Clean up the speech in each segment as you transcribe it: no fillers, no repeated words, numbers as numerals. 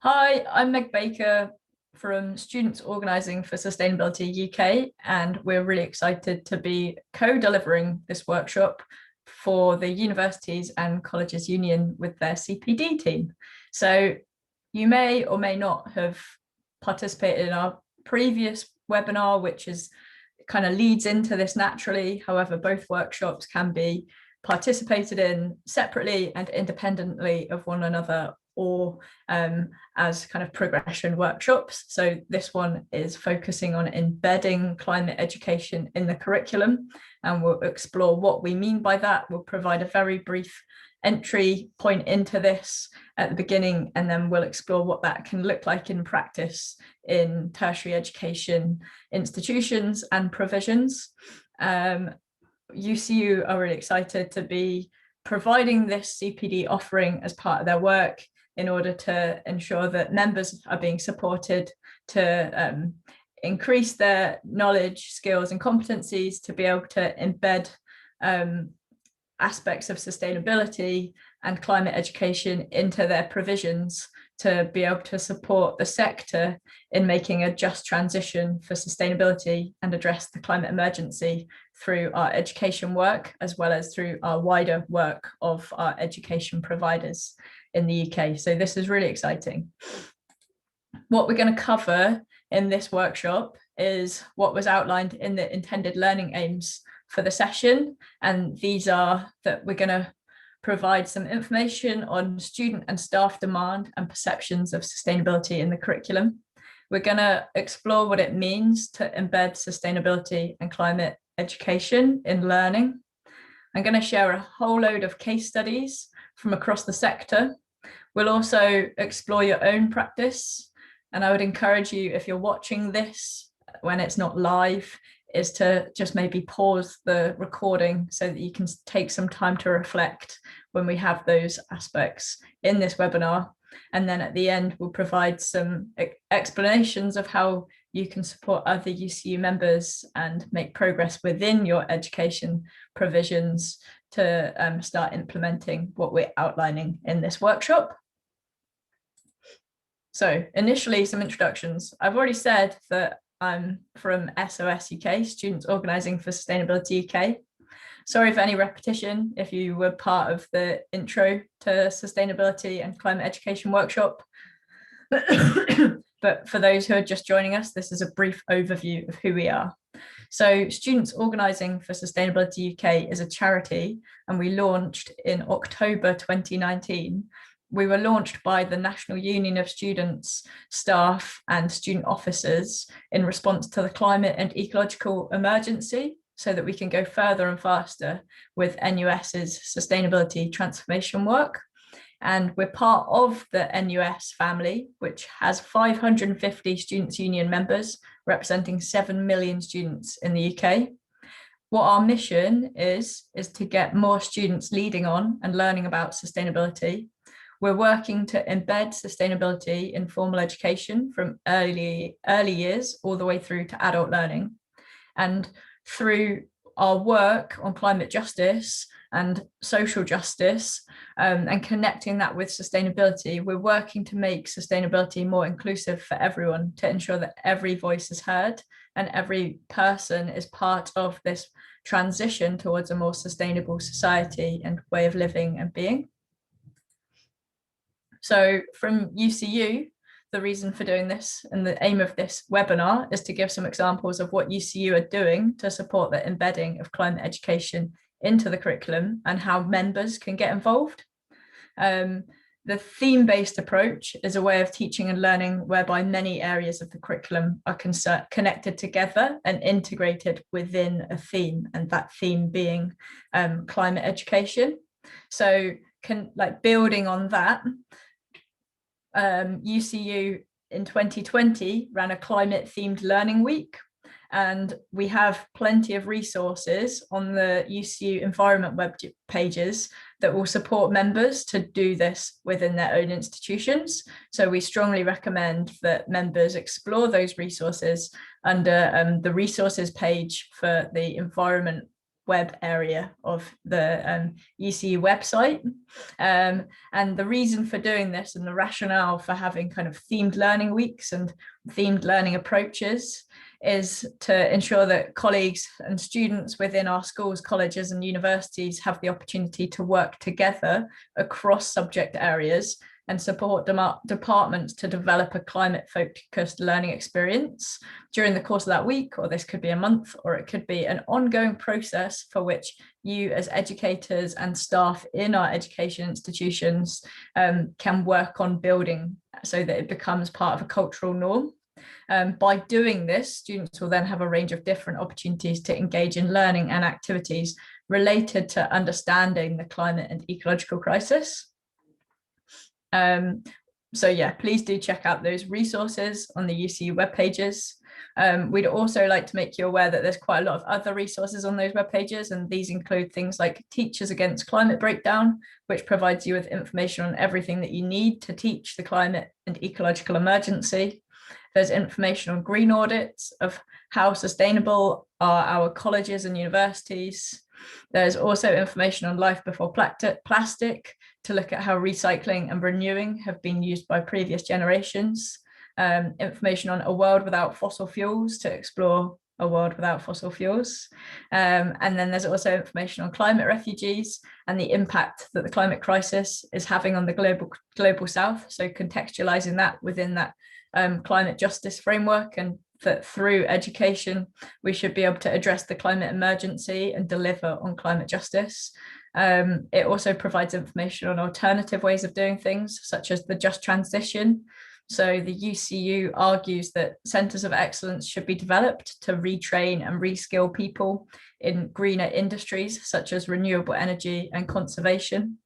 Hi, I'm Meg Baker from Students Organising for Sustainability UK, and we're really excited to be co-delivering this workshop for the Universities and Colleges Union with their CPD team. So you may or may not have participated in our previous webinar, which is kind of leads into this naturally. However, both workshops can be participated in separately and independently of one another, or as kind of progression workshops. So this one is focusing on embedding climate education in the curriculum, and we'll explore what we mean by that. We'll provide a very brief entry point into this at the beginning, and then we'll explore what that can look like in practice in tertiary education institutions and provisions. UCU are really excited to be providing this CPD offering as part of their work in order to ensure that members are being supported to increase their knowledge, skills and competencies to be able to embed aspects of sustainability and climate education into their provisions to be able to support the sector in making a just transition for sustainability and address the climate emergency through our education work, as well as through our wider work of our education providers in the UK. So this is really exciting. What we're going to cover in this workshop is what was outlined in the intended learning aims for the session. And these are that we're going to provide some information on student and staff demand and perceptions of sustainability in the curriculum. We're going to explore what it means to embed sustainability and climate education in learning. I'm going to share a whole load of case studies from across the sector. We'll also explore your own practice. And I would encourage you, if you're watching this when it's not live, is to just maybe pause the recording so that you can take some time to reflect when we have those aspects in this webinar. And then at the end, we'll provide some explanations of how you can support other UCU members and make progress within your education provisions to start implementing what we're outlining in this workshop. So initially, some introductions. I've already said that I'm from SOS UK, Students Organising for Sustainability UK. Sorry for any repetition if you were part of the intro to sustainability and climate education workshop. But for those who are just joining us, this is a brief overview of who we are. So Students Organising for Sustainability UK is a charity, and we launched in October 2019. We were launched by the National Union of Students, Staff and Student Officers in response to the climate and ecological emergency, so that we can go further and faster with NUS's sustainability transformation work. And we're part of the NUS family, which has 550 Students' Union members, representing 7 million students in the UK. What our mission is to get more students leading on and learning about sustainability. We're working to embed sustainability in formal education from early years all the way through to adult learning. And through our work on climate justice and social justice and connecting that with sustainability, we're working to make sustainability more inclusive for everyone, to ensure that every voice is heard and every person is part of this transition towards a more sustainable society and way of living and being. So from UCU, the reason for doing this and the aim of this webinar is to give some examples of what UCU are doing to support the embedding of climate education into the curriculum and how members can get involved. The theme-based approach is a way of teaching and learning whereby many areas of the curriculum are connected together and integrated within a theme, and that theme being climate education. So building on that, UCU in 2020 ran a climate themed learning week, and we have plenty of resources on the UCU environment web pages that will support members to do this within their own institutions. So we strongly recommend that members explore those resources under the resources page for the environment web area of the UCU website. And the reason for doing this and the rationale for having kind of themed learning weeks and themed learning approaches is to ensure that colleagues and students within our schools, colleges and universities have the opportunity to work together across subject areas and support departments to develop a climate-focused learning experience during the course of that week, or this could be a month, or it could be an ongoing process for which you as educators and staff in our education institutions can work on building so that it becomes part of a cultural norm. By doing this, students will then have a range of different opportunities to engage in learning and activities related to understanding the climate and ecological crisis. So yeah, please do check out those resources on the UCU web pages. We'd also like to make you aware that there's quite a lot of other resources on those web pages, and these include things like Teachers Against Climate Breakdown, which provides you with information on everything that you need to teach the climate and ecological emergency. There's information on green audits of how sustainable are our colleges and universities. There's also information on life before plastic to look at how recycling and renewing have been used by previous generations. Information on a world without fossil fuels to explore a world without fossil fuels. And then there's also information on climate refugees and the impact that the climate crisis is having on the global south. So contextualizing that within that climate justice framework, and that through education, we should be able to address the climate emergency and deliver on climate justice. It also provides information on alternative ways of doing things, such as the just transition. So the UCU argues that centres of excellence should be developed to retrain and reskill people in greener industries, such as renewable energy and conservation.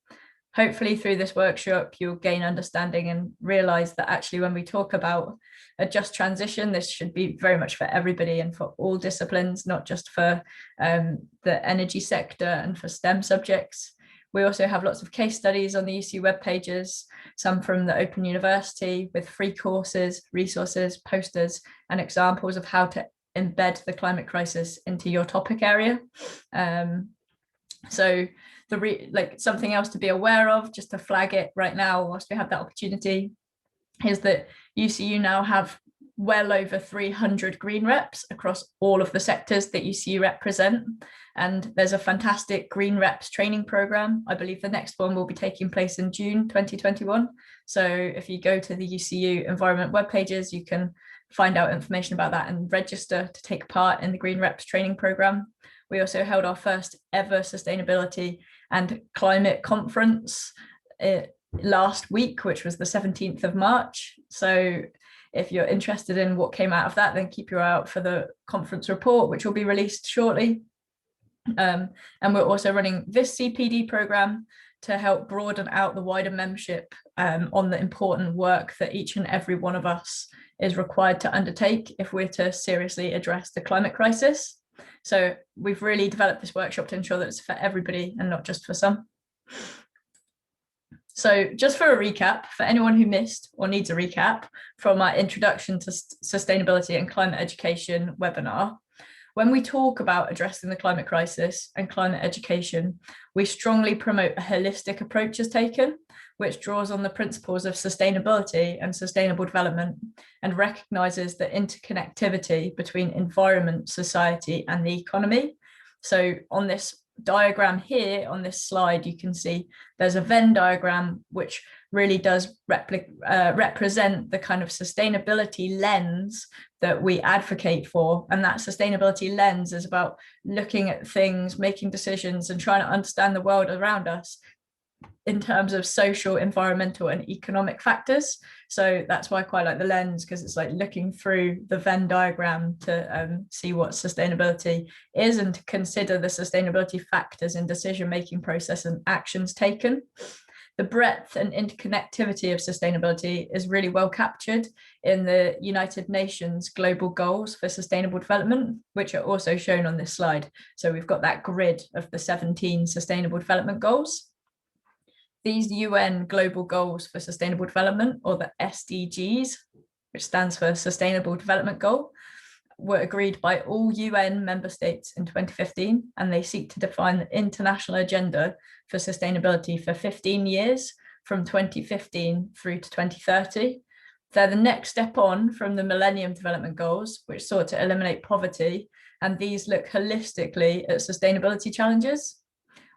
Hopefully through this workshop, you'll gain understanding and realise that actually when we talk about a just transition, this should be very much for everybody and for all disciplines, not just for the energy sector and for STEM subjects. We also have lots of case studies on the UCU web pages, some from the Open University with free courses, resources, posters, and examples of how to embed the climate crisis into your topic area. So something else to be aware of, just to flag it right now whilst we have that opportunity, is that UCU now have well over 300 green reps across all of the sectors that UCU represent. And there's a fantastic green reps training program. I believe the next one will be taking place in June 2021. So if you go to the UCU environment web pages, you can find out information about that and register to take part in the green reps training program. We also held our first ever sustainability and climate conference last week, which was the 17th of March. So if you're interested in what came out of that, then keep your eye out for the conference report, which will be released shortly. And we're also running this CPD program to help broaden out the wider membership on the important work that each and every one of us is required to undertake if we're to seriously address the climate crisis. So we've really developed this workshop to ensure that it's for everybody and not just for some. So just for a recap, for anyone who missed or needs a recap from our Introduction to Sustainability and Climate Education webinar, when we talk about addressing the climate crisis and climate education, we strongly promote a holistic approach as taken, which draws on the principles of sustainability and sustainable development and recognises the interconnectivity between environment, society and the economy. So on this diagram here, on this slide, you can see there's a Venn diagram which really does represent the kind of sustainability lens that we advocate for. And that sustainability lens is about looking at things, making decisions and trying to understand the world around us in terms of social, environmental and economic factors. So that's why I quite like the lens, because it's like looking through the Venn diagram to see what sustainability is and to consider the sustainability factors in decision-making process and actions taken. The breadth and interconnectivity of sustainability is really well captured in the United Nations Global Goals for Sustainable Development, which are also shown on this slide. So we've got that grid of the 17 Sustainable Development Goals. These UN Global Goals for Sustainable Development, or the SDGs, which stands for Sustainable Development Goal, were agreed by all UN member states in 2015, and they seek to define the international agenda for sustainability for 15 years, from 2015 through to 2030. They're the next step on from the Millennium Development Goals, which sought to eliminate poverty, and these look holistically at sustainability challenges.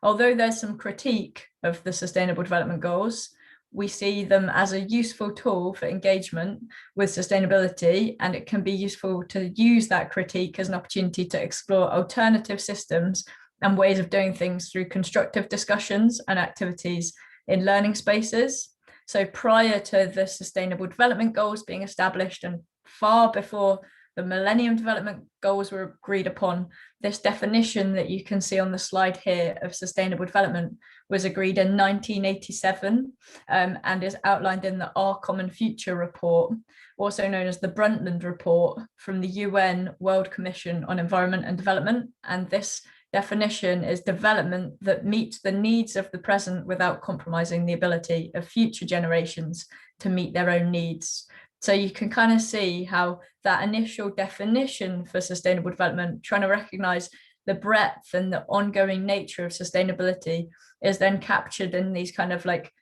Although there's some critique of the Sustainable Development Goals, we see them as a useful tool for engagement with sustainability, and it can be useful to use that critique as an opportunity to explore alternative systems and ways of doing things through constructive discussions and activities in learning spaces. So prior to the Sustainable Development Goals being established and far before the Millennium Development Goals were agreed upon, this definition that you can see on the slide here of sustainable development was agreed in 1987 and is outlined in the Our Common Future report, also known as the Brundtland Report from the UN World Commission on Environment and Development. And this definition is development that meets the needs of the present without compromising the ability of future generations to meet their own needs. So you can kind of see how that initial definition for sustainable development, trying to recognize the breadth and the ongoing nature of sustainability, is then captured in these kind of like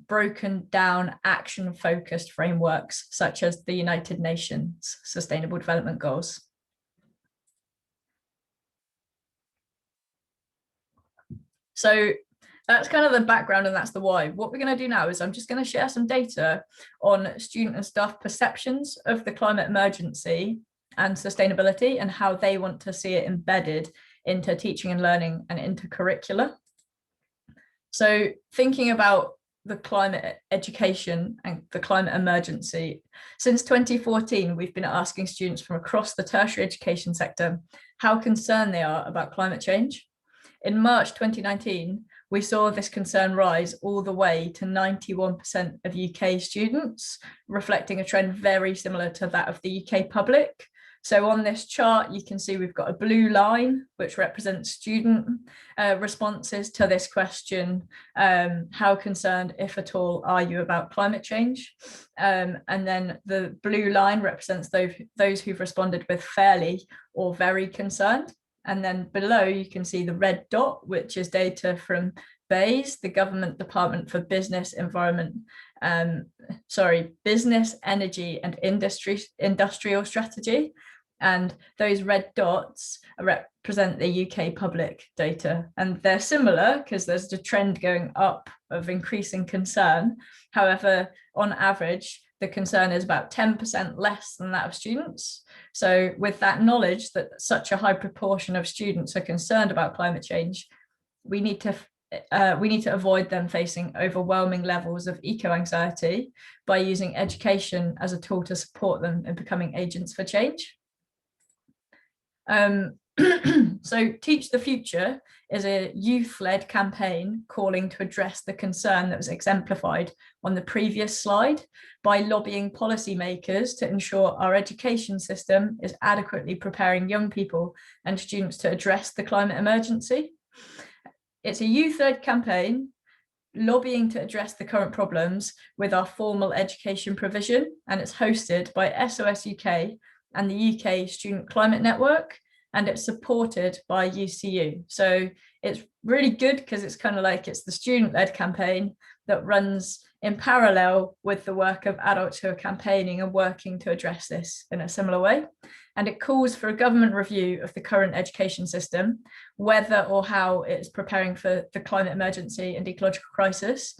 broken down action focused frameworks, such as the United Nations Sustainable Development Goals. So that's kind of the background, and that's the why. What we're going to do now is I'm just going to share some data on student and staff perceptions of the climate emergency and sustainability, and how they want to see it embedded into teaching and learning and into curricula. So thinking about the climate education and the climate emergency, since 2014, we've been asking students from across the tertiary education sector how concerned they are about climate change. In March 2019, we saw this concern rise all the way to 91% of UK students, reflecting a trend very similar to that of the UK public. So on this chart, you can see we've got a blue line, which represents student responses to this question, how concerned, if at all, are you about climate change? And then the blue line represents those who've responded with fairly or very concerned. And then below, you can see the red dot, which is data from Themebased, the Government Department for Business, Business, Energy and Industrial Strategy. And those red dots represent the UK public data. And they're similar because there's a trend going up of increasing concern. However, on average, the concern is about 10% less than that of students. So with that knowledge that such a high proportion of students are concerned about climate change, we need to avoid them facing overwhelming levels of eco-anxiety by using education as a tool to support them in becoming agents for change. So Teach the Future is a youth-led campaign calling to address the concern that was exemplified on the previous slide by lobbying policymakers to ensure our education system is adequately preparing young people and students to address the climate emergency. It's a youth-led campaign lobbying to address the current problems with our formal education provision, and it's hosted by SOS UK and the UK Student Climate Network, and it's supported by UCU. So it's really good because it's kind of like it's the student-led campaign that runs in parallel with the work of adults who are campaigning and working to address this in a similar way. And it calls for a government review of the current education system, whether or how it's preparing for the climate emergency and ecological crisis.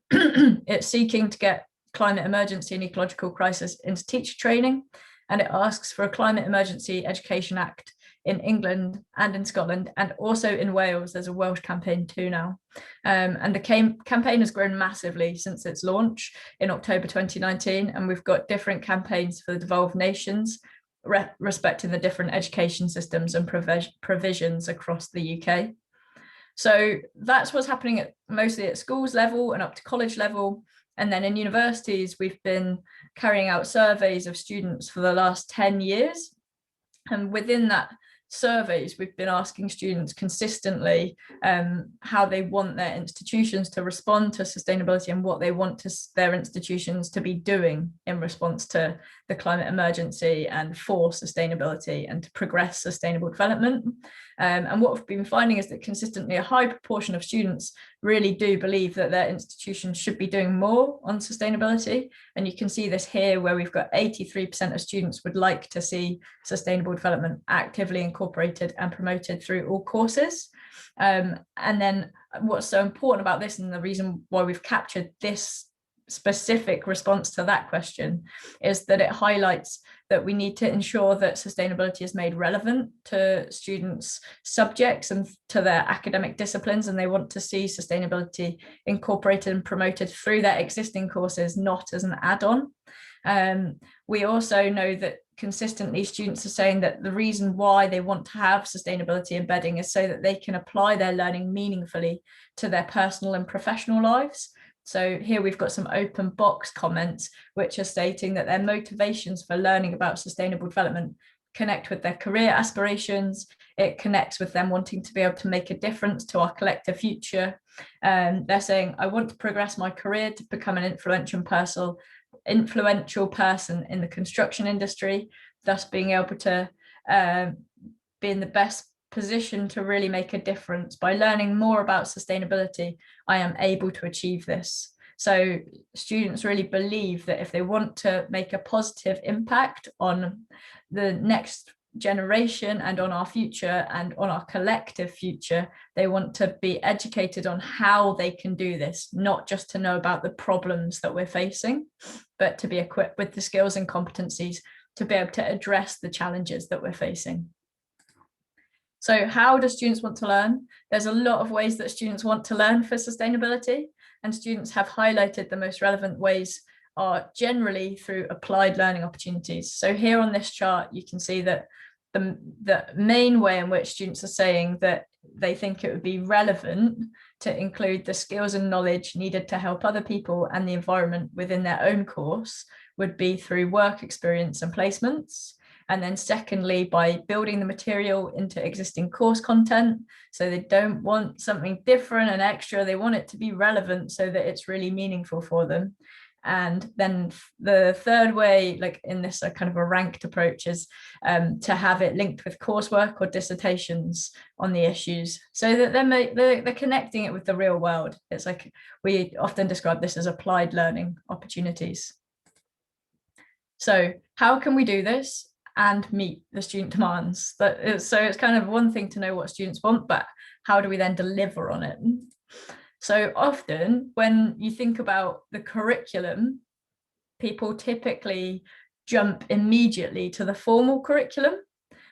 It's seeking to get climate emergency and ecological crisis into teacher training, and it asks for a Climate Emergency Education Act in England and in Scotland, and also in Wales. There's a Welsh campaign too now. And the campaign has grown massively since its launch in October 2019, and we've got different campaigns for the devolved nations, respecting the different education systems and provisions across the UK. So that's what's happening mostly at schools level and up to college level. And then in universities, we've been carrying out surveys of students for the last 10 years. And within that surveys, we've been asking students consistently how they want their institutions to respond to sustainability and what they want their institutions to be doing in response to the climate emergency and for sustainability and to progress sustainable development. And what we've been finding is that consistently a high proportion of students really do believe that their institutions should be doing more on sustainability. And you can see this here, where we've got 83% of students would like to see sustainable development actively incorporated and promoted through all courses. And then what's so important about this, and the reason why we've captured this specific response to that question, is that it highlights that we need to ensure that sustainability is made relevant to students' subjects and to their academic disciplines, and they want to see sustainability incorporated and promoted through their existing courses, not as an add-on. We also know that consistently students are saying that the reason why they want to have sustainability embedding is so that they can apply their learning meaningfully to their personal and professional lives. So here we've got some open box comments which are stating that their motivations for learning about sustainable development connect with their career aspirations. It connects with them wanting to be able to make a difference to our collective future. They're saying, I want to progress my career to become an influential person in the construction industry, thus being able to be in the best position to really make a difference. By learning more about sustainability, I am able to achieve this. So students really believe that if they want to make a positive impact on the next generation and on our future and on our collective future, they want to be educated on how they can do this, not just to know about the problems that we're facing, but to be equipped with the skills and competencies to be able to address the challenges that we're facing. So how do students want to learn? There's a lot of ways that students want to learn for sustainability, and students have highlighted the most relevant ways are generally through applied learning opportunities. So here on this chart, you can see that the main way in which students are saying that they think it would be relevant to include the skills and knowledge needed to help other people and the environment within their own course would be through work experience and placements. And then secondly, by building the material into existing course content. So they don't want something different and extra, they want it to be relevant so that it's really meaningful for them. And then the third way, like in this kind of a ranked approach, is to have it linked with coursework or dissertations on the issues, so that they're connecting it with the real world. It's like, we often describe this as applied learning opportunities. So how can we do this and meet the student demands? So it's kind of one thing to know what students want, but how do we then deliver on it? So often when you think about the curriculum, people typically jump immediately to the formal curriculum.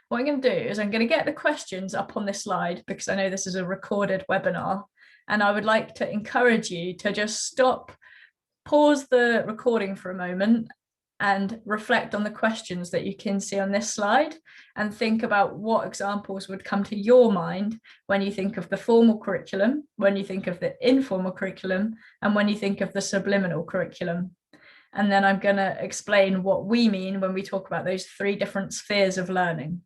What I'm going to do is I'm going to get the questions up on this slide, because I know this is a recorded webinar, and I would like to encourage you to just stop, pause the recording for a moment and reflect on the questions that you can see on this slide, and think about what examples would come to your mind when you think of the formal curriculum, when you think of the informal curriculum, and when you think of the subliminal curriculum. And then I'm going to explain what we mean when we talk about those three different spheres of learning.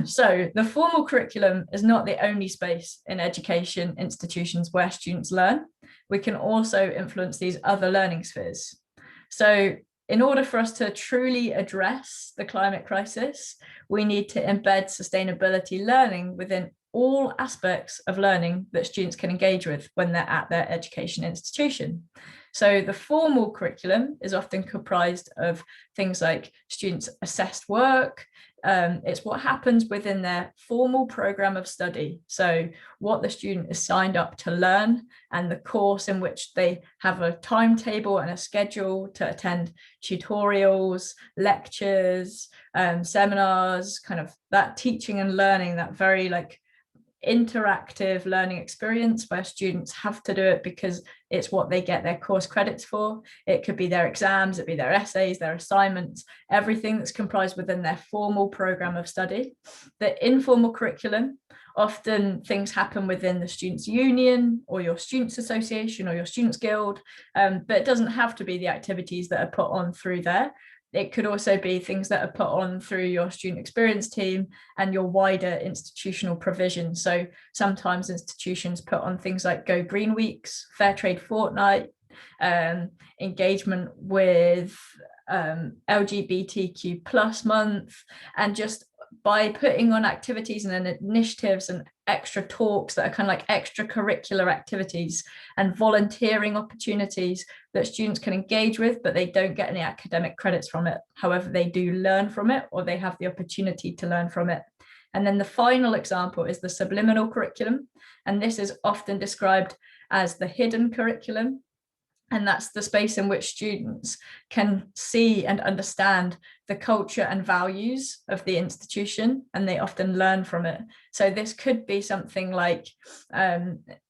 So the formal curriculum is not the only space in education institutions where students learn. We can also influence these other learning spheres. So in order for us to truly address the climate crisis, we need to embed sustainability learning within all aspects of learning that students can engage with when they're at their education institution. So the formal curriculum is often comprised of things like students' assessed work. It's what happens within their formal program of study. So what the student is signed up to learn, and the course in which they have a timetable and a schedule to attend tutorials, lectures, seminars, kind of that teaching and learning, that very like interactive learning experience where students have to do it because it's what they get their course credits for. It could be their exams, it'd be their essays, their assignments, everything that's comprised within their formal program of study. The informal curriculum, often things happen within the students' union or your students' association or your students' guild, but it doesn't have to be the activities that are put on through there. it could also be things that are put on through your student experience team and your wider institutional provision. So sometimes institutions put on things like Go Green Weeks, Fair Trade Fortnight, engagement with LGBTQ plus month, and just by putting on activities and initiatives and extra talks that are kind of like extracurricular activities and volunteering opportunities that students can engage with, but they don't get any academic credits from it. However, they do learn from it, or they have the opportunity to learn from it. And then the final example is the subliminal curriculum. And this is often described as the hidden curriculum. And that's the space in which students can see and understand the culture and values of the institution, and they often learn from it. So this could be something like,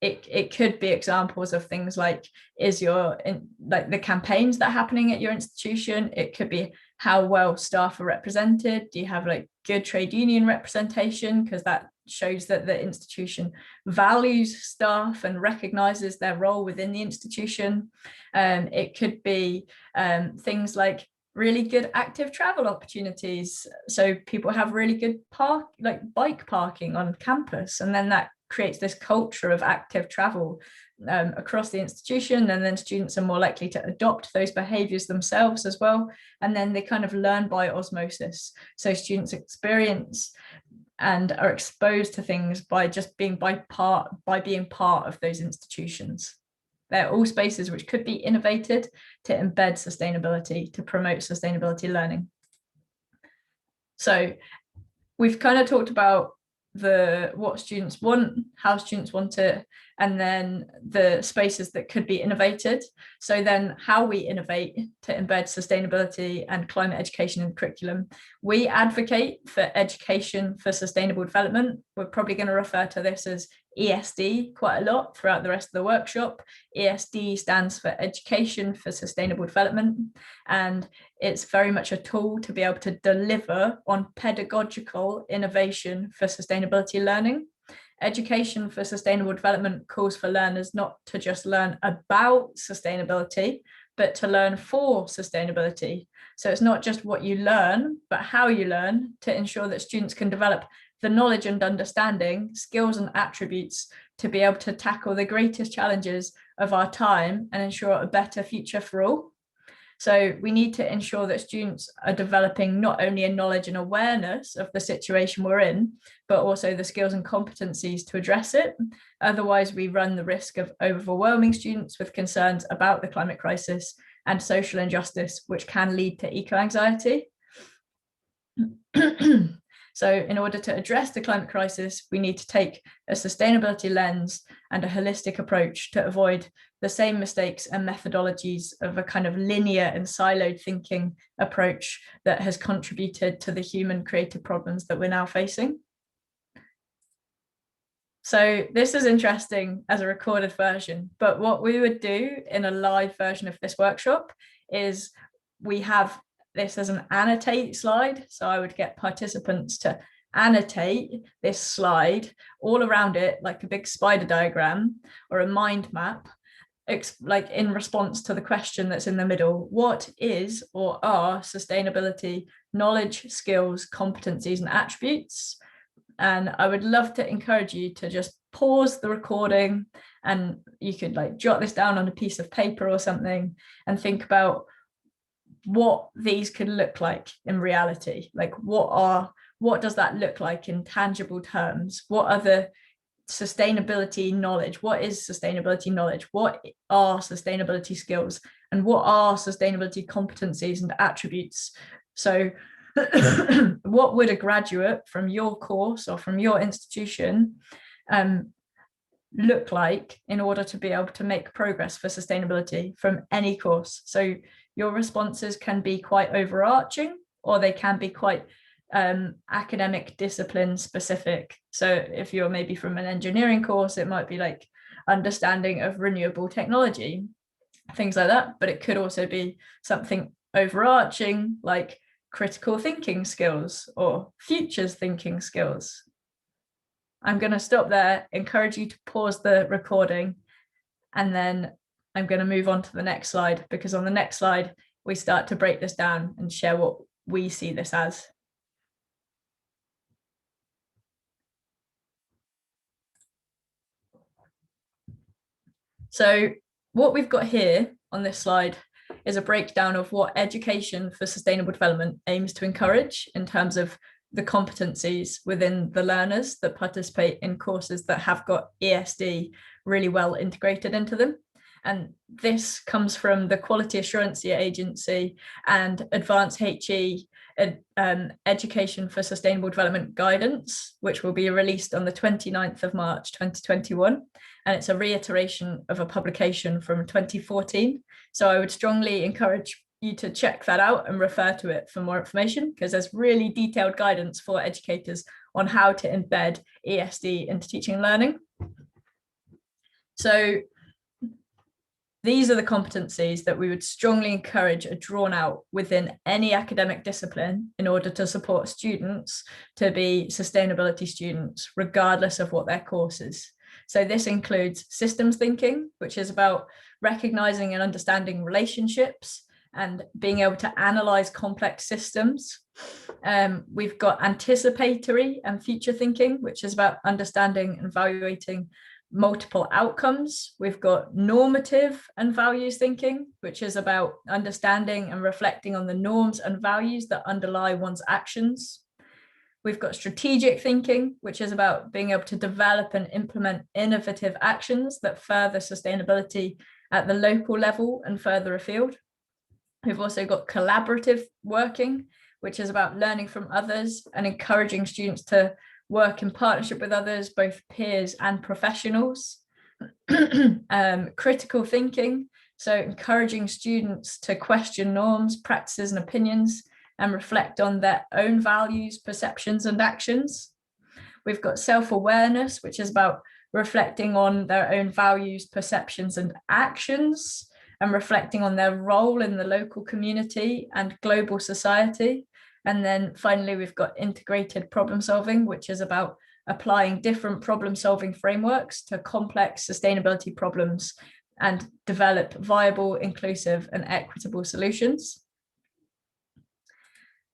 it could be examples of things like, like the campaigns that are happening at your institution. It could be how well staff are represented. Do you have like good trade union representation? Because that shows that the institution values staff and recognizes their role within the institution. It could be things like really good active travel opportunities. So people have really good bike parking on campus, and then that creates this culture of active travel across the institution, and then students are more likely to adopt those behaviors themselves as well, and then they kind of learn by osmosis. So students experience and are exposed to things by just being part of those institutions. They're all spaces which could be innovated to embed sustainability, to promote sustainability learning. So we've kind of talked about what students want, how students want it, and then the spaces that could be innovated. So then how we innovate to embed sustainability and climate education in the curriculum. We advocate for education for sustainable development. We're probably going to refer to this as ESD quite a lot throughout the rest of the workshop. ESD stands for Education for Sustainable Development, and it's very much a tool to be able to deliver on pedagogical innovation for sustainability learning. Education for Sustainable Development calls for learners not to just learn about sustainability, but to learn for sustainability. So it's not just what you learn, but how you learn, to ensure that students can develop the knowledge and understanding, skills and attributes to be able to tackle the greatest challenges of our time and ensure a better future for all. So we need to ensure that students are developing not only a knowledge and awareness of the situation we're in, but also the skills and competencies to address it. Otherwise, we run the risk of overwhelming students with concerns about the climate crisis and social injustice, which can lead to eco-anxiety. So in order to address the climate crisis, we need to take a sustainability lens and a holistic approach to avoid the same mistakes and methodologies of a kind of linear and siloed thinking approach that has contributed to the human created problems that we're now facing. So this is interesting as a recorded version, but what we would do in a live version of this workshop is we have this as an annotate slide. So I would get participants to annotate this slide all around it, like a big spider diagram or a mind map, like in response to the question that's in the middle: what is or are sustainability knowledge, skills, competencies, and attributes? And I would love to encourage you to just pause the recording, and you could like jot this down on a piece of paper or something and think about what these could look like in reality. Like what does that look like in tangible terms? What are the sustainability knowledge? What is sustainability knowledge? What are sustainability skills? And what are sustainability competencies and attributes? So what would a graduate from your course or from your institution look like in order to be able to make progress for sustainability from any course? So your responses can be quite overarching, or they can be quite academic discipline specific. So if you're maybe from an engineering course, it might be like understanding of renewable technology, things like that. But it could also be something overarching like critical thinking skills or futures thinking skills. I'm going to stop there, encourage you to pause the recording, and then I'm going to move on to the next slide, because on the next slide we start to break this down and share what we see this as. So what we've got here on this slide is a breakdown of what education for sustainable development aims to encourage in terms of the competencies within the learners that participate in courses that have got ESD really well integrated into them. And this comes from the Quality Assurance Agency and Advanced HE Education for Sustainable Development Guidance, which will be released on the 29th of March 2021. And it's a reiteration of a publication from 2014. So I would strongly encourage you to check that out and refer to it for more information, because there's really detailed guidance for educators on how to embed ESD into teaching and learning. So these are the competencies that we would strongly encourage are drawn out within any academic discipline in order to support students to be sustainability students, regardless of what their course is. So this includes systems thinking, which is about recognizing and understanding relationships and being able to analyze complex systems. We've got anticipatory and future thinking, which is about understanding and evaluating multiple outcomes. We've got normative and values thinking, which is about understanding and reflecting on the norms and values that underlie one's actions. We've got strategic thinking, which is about being able to develop and implement innovative actions that further sustainability at the local level and further afield. We've also got collaborative working, which is about learning from others and encouraging students to work in partnership with others, both peers and professionals. Critical thinking, so encouraging students to question norms, practices and opinions and reflect on their own values, perceptions and actions. We've got self-awareness, which is about reflecting on their own values, perceptions and actions and reflecting on their role in the local community and global society. And then finally, we've got integrated problem solving, which is about applying different problem solving frameworks to complex sustainability problems and develop viable, inclusive and equitable solutions.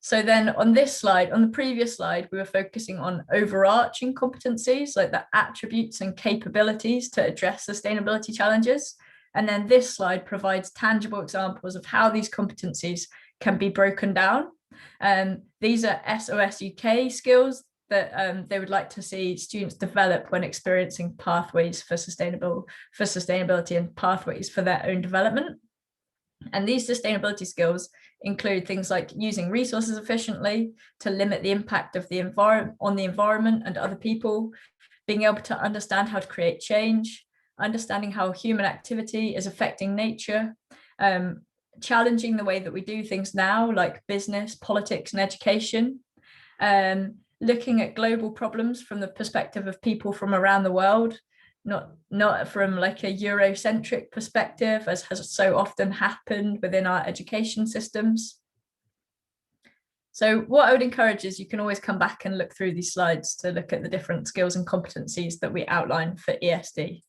So then on this slide, on the previous slide, we were focusing on overarching competencies like the attributes and capabilities to address sustainability challenges. And then this slide provides tangible examples of how these competencies can be broken down. These are SOS UK skills that they would like to see students develop when experiencing pathways for sustainability and pathways for their own development. And these sustainability skills include things like using resources efficiently to limit the impact of the environment on the environment and other people, being able to understand how to create change, understanding how human activity is affecting nature, challenging the way that we do things now, like business, politics and education, looking at global problems from the perspective of people from around the world, not from like a Eurocentric perspective, as has so often happened within our education systems. So what I would encourage is you can always come back and look through these slides to look at the different skills and competencies that we outline for ESD.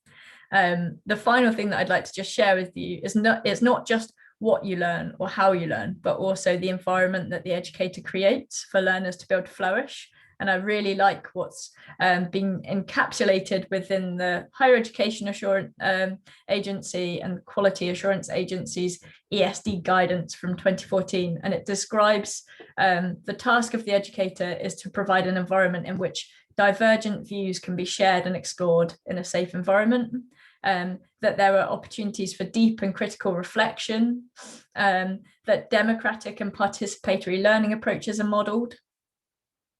The final thing that I'd like to just share with you is it's not just what you learn or how you learn, but also the environment that the educator creates for learners to be able to flourish. And I really like what's been encapsulated within the Higher Education Assurance Agency and Quality Assurance Agency's ESD guidance from 2014. And it describes the task of the educator is to provide an environment in which divergent views can be shared and explored in a safe environment, that there are opportunities for deep and critical reflection, that democratic and participatory learning approaches are modelled,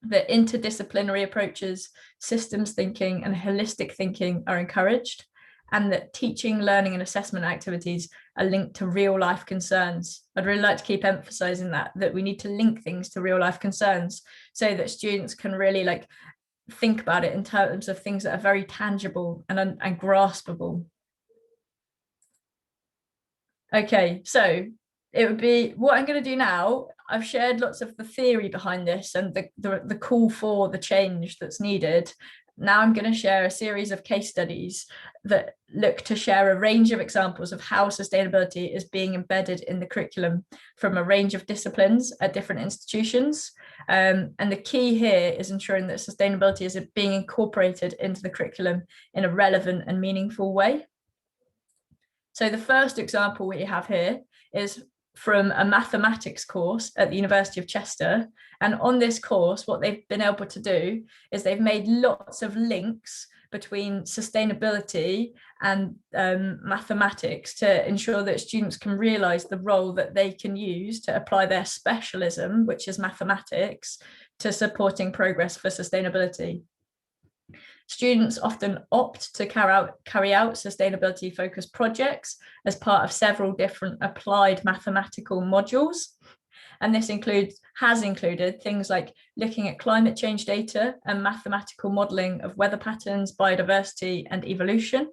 that interdisciplinary approaches, systems thinking and holistic thinking are encouraged, and that teaching, learning and assessment activities are linked to real life concerns. I'd really like to keep emphasising that we need to link things to real life concerns so that students can really like think about it in terms of things that are very tangible and graspable. Okay, so it would be what I'm going to do now. I've shared lots of the theory behind this and the call for the change that's needed. Now I'm going to share a series of case studies that look to share a range of examples of how sustainability is being embedded in the curriculum from a range of disciplines at different institutions. And the key here is ensuring that sustainability is being incorporated into the curriculum in a relevant and meaningful way. So the first example we have here is from a mathematics course at the University of Chester. And on this course, what they've been able to do is they've made lots of links between sustainability and mathematics to ensure that students can realise the role that they can use to apply their specialism, which is mathematics, to supporting progress for sustainability. Students often opt to carry out sustainability focused projects as part of several different applied mathematical modules. And this has included things like looking at climate change data and mathematical modelling of weather patterns, biodiversity and evolution.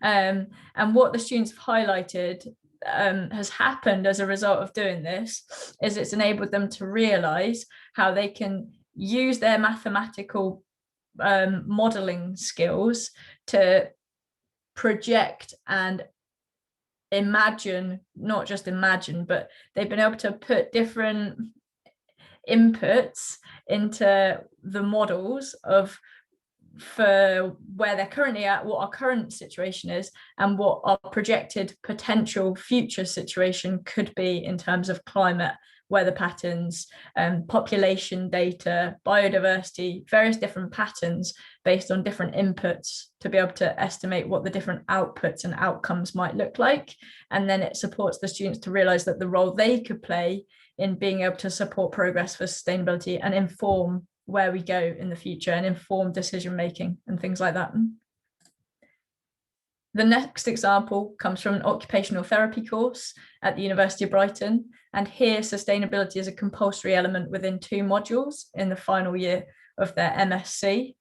And what the students have highlighted has happened as a result of doing this is it's enabled them to realise how they can use their mathematical modeling skills to project and imagine, not just imagine, but they've been able to put different inputs into the models of for where they're currently at, what our current situation is, and what our projected potential future situation could be in terms of climate, weather patterns, population data, biodiversity, various different patterns based on different inputs to be able to estimate what the different outputs and outcomes might look like. And then it supports the students to realise that the role they could play in being able to support progress for sustainability and inform where we go in the future and inform decision making and things like that. The next example comes from an occupational therapy course at the University of Brighton. And here sustainability is a compulsory element within 2 modules in the final year of their MSc.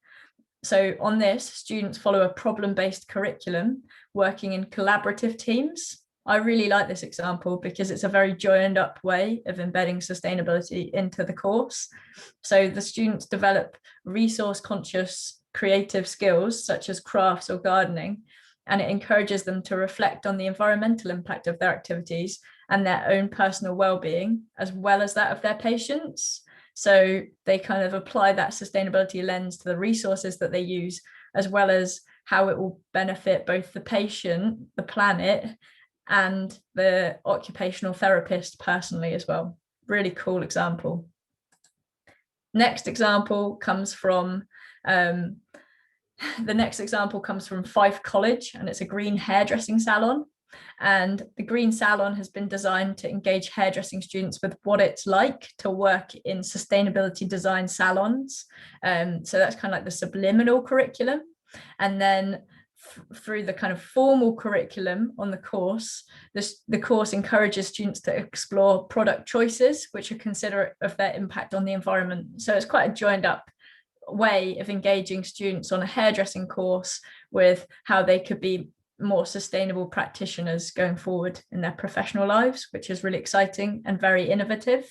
So on this, students follow a problem-based curriculum working in collaborative teams. I really like this example because it's a very joined up way of embedding sustainability into the course. So the students develop resource conscious creative skills such as crafts or gardening, and it encourages them to reflect on the environmental impact of their activities and their own personal well-being, as well as that of their patients. So they kind of apply that sustainability lens to the resources that they use, as well as how it will benefit both the patient, the planet, and the occupational therapist personally as well. Really cool example. Next example comes from Fife College, and it's a green hairdressing salon. And the green salon has been designed to engage hairdressing students with what it's like to work in sustainability design salons. So that's kind of like the subliminal curriculum. And then through the kind of formal curriculum on the course, the course encourages students to explore product choices, which are considerate of their impact on the environment. So it's quite a joined up way of engaging students on a hairdressing course with how they could be more sustainable practitioners going forward in their professional lives, which is really exciting and very innovative.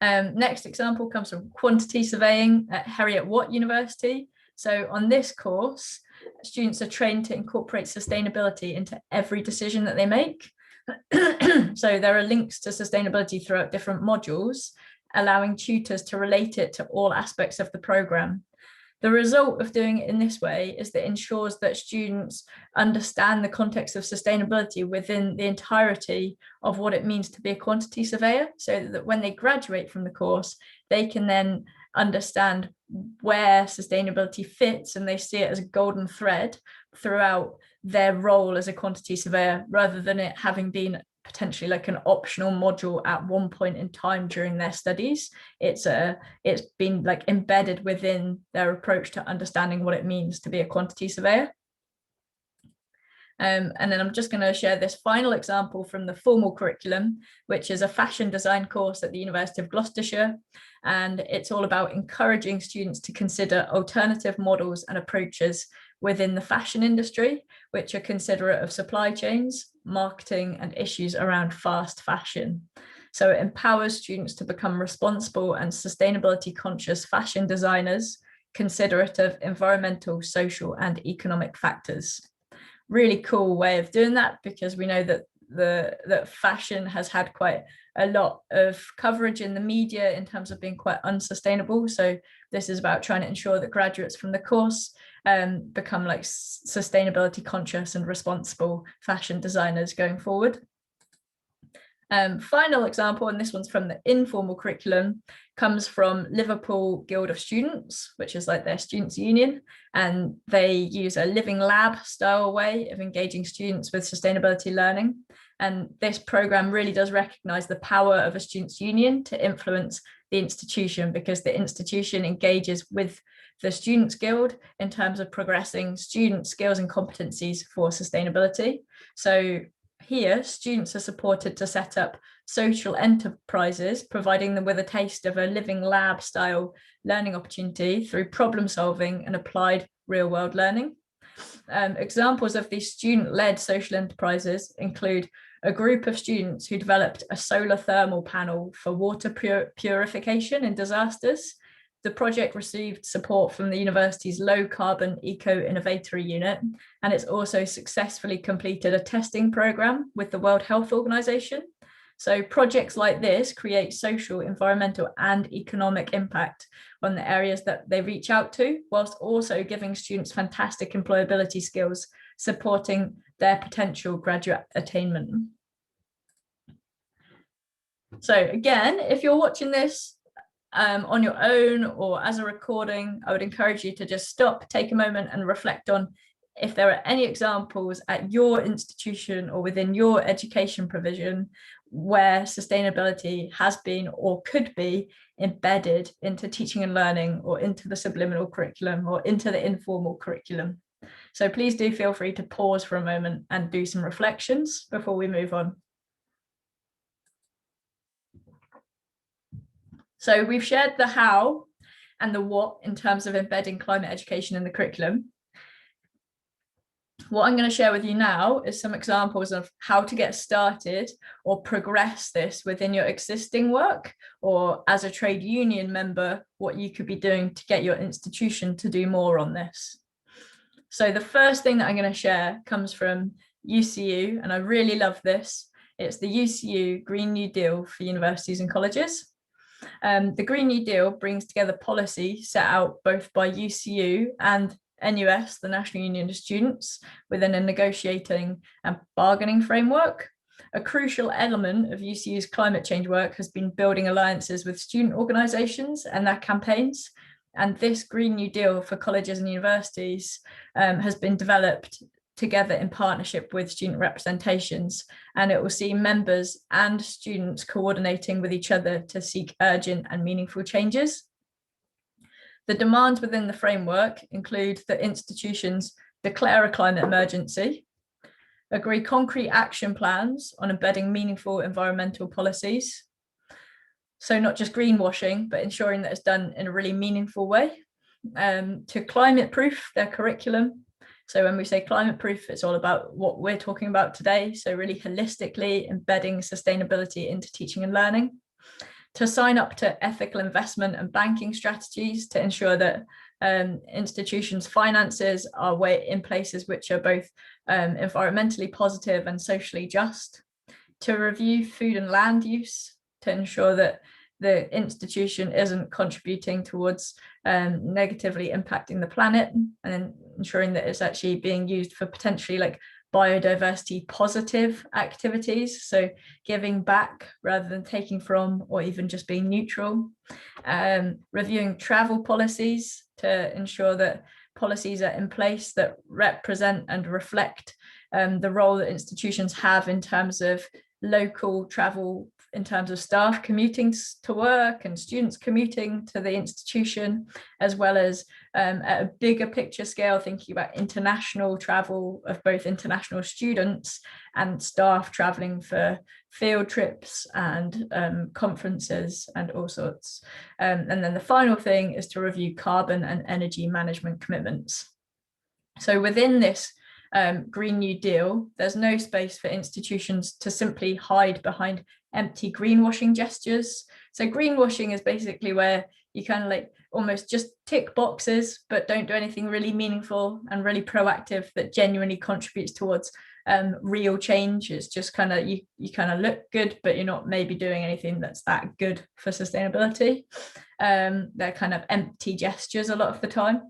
Next example comes from quantity surveying at Heriot-Watt University. So on this course, students are trained to incorporate sustainability into every decision that they make. So there are links to sustainability throughout different modules, allowing tutors to relate it to all aspects of the programme. The result of doing it in this way is that it ensures that students understand the context of sustainability within the entirety of what it means to be a quantity surveyor, so that when they graduate from the course, they can then understand where sustainability fits and they see it as a golden thread throughout their role as a quantity surveyor, rather than it having been potentially like an optional module at one point in time during their studies. It's been like embedded within their approach to understanding what it means to be a quantity surveyor. And then I'm just going to share this final example from the formal curriculum, which is a fashion design course at the University of Gloucestershire. And it's all about encouraging students to consider alternative models and approaches within the fashion industry, which are considerate of supply chains, marketing, and issues around fast fashion. So it empowers students to become responsible and sustainability conscious fashion designers, considerate of environmental, social, and economic factors. Really cool way of doing that, because we know that that fashion has had quite a lot of coverage in the media in terms of being quite unsustainable. So this is about trying to ensure that graduates from the course become like sustainability conscious and responsible fashion designers going forward. Final example, and this one's from the informal curriculum, comes from Liverpool Guild of Students, which is like their students' union, and they use a living lab style way of engaging students with sustainability learning. And this program really does recognize the power of a students' union to influence the institution, because the institution engages with the Students' Guild in terms of progressing student skills and competencies for sustainability. So here, students are supported to set up social enterprises, providing them with a taste of a living lab style learning opportunity through problem solving and applied real world learning. Examples of these student-led social enterprises include a group of students who developed a solar thermal panel for water purification in disasters. The project received support from the university's low carbon eco innovatory unit, and it's also successfully completed a testing program with the World Health Organization. So projects like this create social, environmental, and economic impact on the areas that they reach out to, whilst also giving students fantastic employability skills, supporting their potential graduate attainment. So again, if you're watching this on your own or as a recording, I would encourage you to just stop, take a moment and reflect on if there are any examples at your institution or within your education provision where sustainability has been or could be embedded into teaching and learning, or into the subliminal curriculum, or into the informal curriculum. So please do feel free to pause for a moment and do some reflections before we move on. So we've shared the how and the what in terms of embedding climate education in the curriculum. What I'm going to share with you now is some examples of how to get started or progress this within your existing work, or as a trade union member, what you could be doing to get your institution to do more on this. So the first thing that I'm going to share comes from UCU, and I really love this. It's the UCU Green New Deal for universities and colleges. The Green New Deal brings together policy set out both by UCU and NUS, the National Union of Students, within a negotiating and bargaining framework. A crucial element of UCU's climate change work has been building alliances with student organisations and their campaigns. And this Green New Deal for colleges and universities has been developed together in partnership with student representations, and it will see members and students coordinating with each other to seek urgent and meaningful changes. The demands within the framework include that institutions declare a climate emergency, agree concrete action plans on embedding meaningful environmental policies, so not just greenwashing, but ensuring that it's done in a really meaningful way, to climate proof their curriculum. So when we say climate proof, it's all about what we're talking about today. So really holistically embedding sustainability into teaching and learning, to sign up to ethical investment and banking strategies to ensure that institutions' finances are in places which are both environmentally positive and socially just, to review food and land use to ensure that the institution isn't contributing towards negatively impacting the planet, and ensuring that it's actually being used for potentially like biodiversity positive activities, so giving back rather than taking from, or even just being neutral. Reviewing travel policies to ensure that policies are in place that represent and reflect the role that institutions have in terms of local travel, in terms of staff commuting to work and students commuting to the institution, as well as at a bigger picture scale, thinking about international travel of both international students and staff traveling for field trips and conferences and all sorts. And then the final thing is to review carbon and energy management commitments. So within this Green New Deal, there's no space for institutions to simply hide behind empty greenwashing gestures. So greenwashing is basically where you kind of like, almost just tick boxes, but don't do anything really meaningful and really proactive that genuinely contributes towards real change. It's just kind of, you kind of look good, but you're not maybe doing anything that's that good for sustainability. They're kind of empty gestures a lot of the time.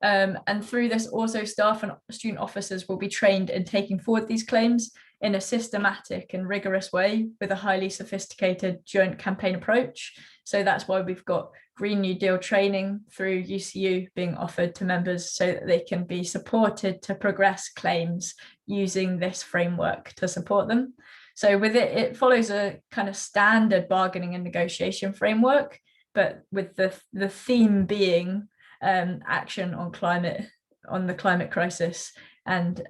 And through this, also staff and student officers will be trained in taking forward these claims in a systematic and rigorous way with a highly sophisticated joint campaign approach. So that's why we've got Green New Deal training through UCU being offered to members so that they can be supported to progress claims using this framework to support them. So with it, it follows a kind of standard bargaining and negotiation framework, but with the theme being action on the climate crisis, and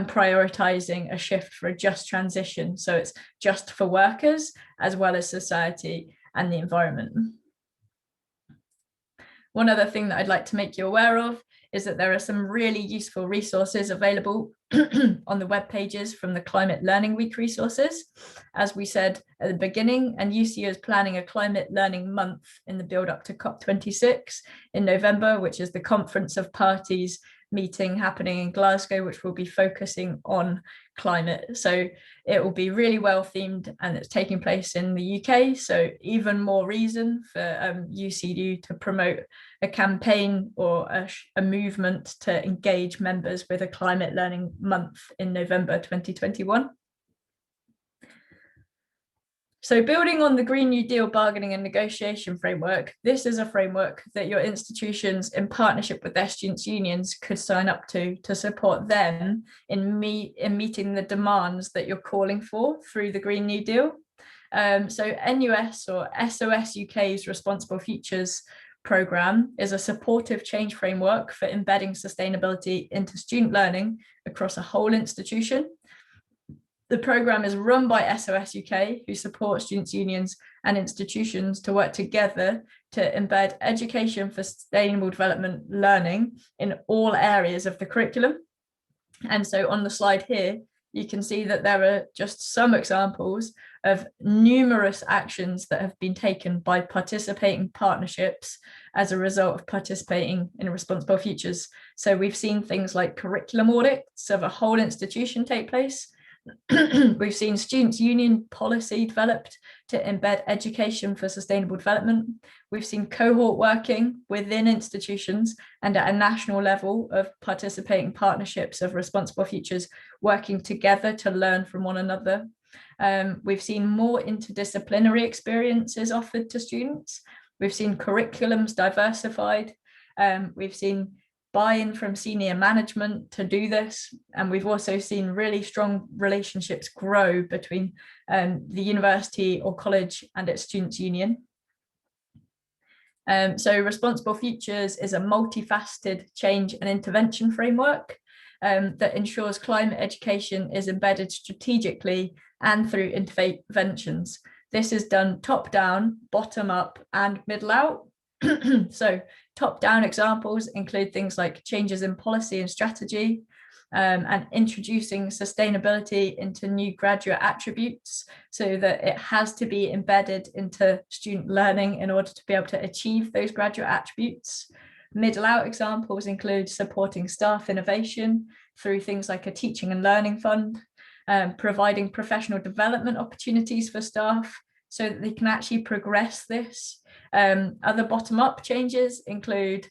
prioritizing a shift for a just transition. So it's just for workers as well as society and the environment. One other thing that I'd like to make you aware of is that there are some really useful resources available on the web pages from the Climate Learning Week resources. As we said at the beginning, and UCU is planning a Climate Learning Month in the build up to COP26 in November, which is the Conference of Parties meeting happening in Glasgow, which will be focusing on climate. So it will be really well themed, and it's taking place in the UK. So even more reason for UCU to promote a campaign or a movement to engage members with a Climate Learning Month in November 2021. So building on the Green New Deal bargaining and negotiation framework, this is a framework that your institutions in partnership with their students' unions could sign up to support them in meeting the demands that you're calling for through the Green New Deal. So NUS or SOS UK's Responsible Futures programme is a supportive change framework for embedding sustainability into student learning across a whole institution. The programme is run by SOS UK, who support students' unions and institutions to work together to embed education for sustainable development learning in all areas of the curriculum. And so on the slide here, you can see that there are just some examples of numerous actions that have been taken by participating partnerships as a result of participating in Responsible Futures. So we've seen things like curriculum audits of a whole institution take place. We've seen students' union policy developed to embed education for sustainable development. We've seen cohort working within institutions and at a national level of participating partnerships of Responsible Futures working together to learn from one another. We've seen more interdisciplinary experiences offered to students. We've seen curriculums diversified. We've seen buy-in from senior management to do this. And we've also seen really strong relationships grow between the university or college and its students' union. So Responsible Futures is a multifaceted change and intervention framework that ensures climate education is embedded strategically and through interventions. This is done top down, bottom up, and middle out. So top-down examples include things like changes in policy and strategy, and introducing sustainability into new graduate attributes so that it has to be embedded into student learning in order to be able to achieve those graduate attributes. Middle out examples include supporting staff innovation through things like a teaching and learning fund, providing professional development opportunities for staff so that they can actually progress this. Other bottom-up changes include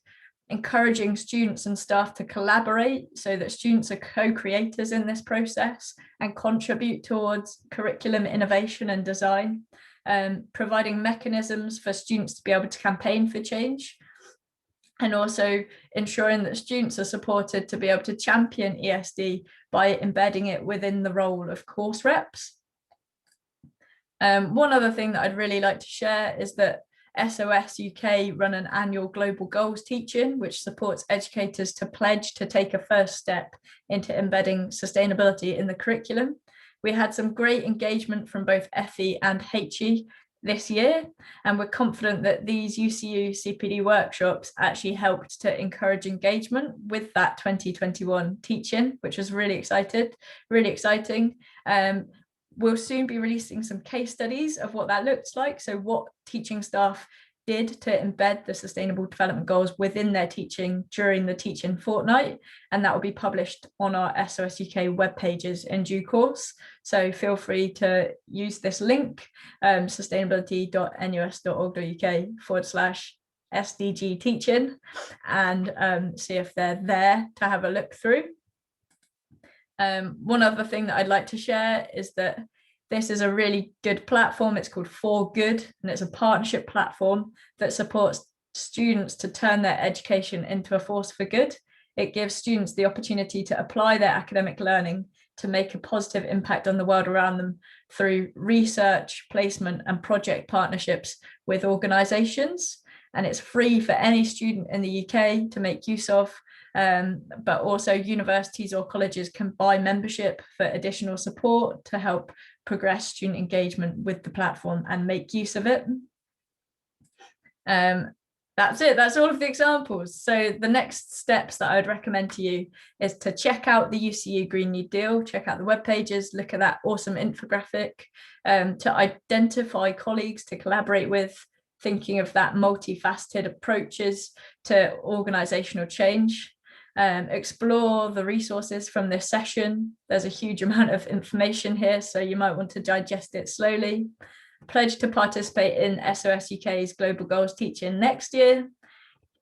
encouraging students and staff to collaborate so that students are co-creators in this process and contribute towards curriculum innovation and design, providing mechanisms for students to be able to campaign for change, and also ensuring that students are supported to be able to champion ESD by embedding it within the role of course reps. One other thing that I'd really like to share is that SOS UK run an annual global goals teach-in, which supports educators to pledge to take a first step into embedding sustainability in the curriculum. We had some great engagement from both FE and HE this year, and we're confident that these UCU CPD workshops actually helped to encourage engagement with that 2021 teach-in, which was really exciting. We'll soon be releasing some case studies of what that looks like. So what teaching staff did to embed the Sustainable Development Goals within their teaching during the teaching fortnight. And that will be published on our SOS UK web pages in due course. So feel free to use this link, sustainability.nus.org.uk/SDG teaching, and see if they're there to have a look through. One other thing that I'd like to share is that this is a really good platform. It's called For Good, and it's a partnership platform that supports students to turn their education into a force for good. It gives students the opportunity to apply their academic learning to make a positive impact on the world around them through research, placement, and project partnerships with organisations. And it's free for any student in the UK to make use of. But also universities or colleges can buy membership for additional support to help progress student engagement with the platform and make use of it. That's it. That's all of the examples. So the next steps that I'd recommend to you is to check out the UCU Green New Deal, check out the web pages, look at that awesome infographic, to identify colleagues to collaborate with, thinking of that multifaceted approaches to organisational change. Explore the resources from this session. There's a huge amount of information here, so you might want to digest it slowly. Pledge to participate in SOS UK's Global Goals teaching next year,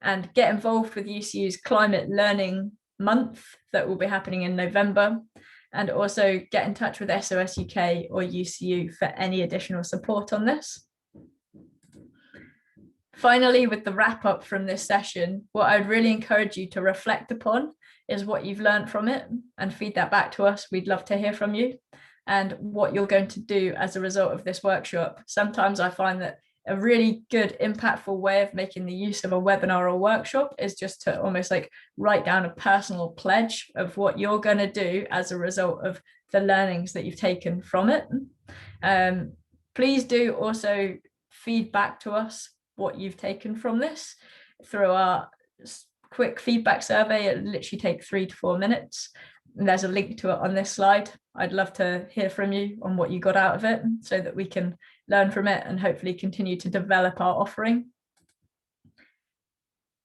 and get involved with UCU's Climate Learning Month that will be happening in November, and also get in touch with SOS UK or UCU for any additional support on this. Finally, with the wrap up from this session, what I'd really encourage you to reflect upon is what you've learned from it and feed that back to us. We'd love to hear from you, and what you're going to do as a result of this workshop. Sometimes I find that a really good, impactful way of making the use of a webinar or workshop is just to almost like write down a personal pledge of what you're going to do as a result of the learnings that you've taken from it. Please do also feed back to us what you've taken from this through our quick feedback survey. It literally takes 3 to 4 minutes. And there's a link to it on this slide. I'd love to hear from you on what you got out of it so that we can learn from it and hopefully continue to develop our offering.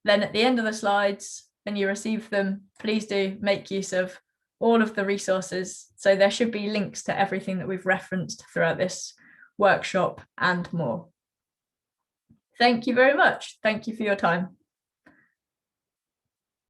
Then at the end of the slides, when you receive them, please do make use of all of the resources. So there should be links to everything that we've referenced throughout this workshop and more. Thank you very much. Thank you for your time.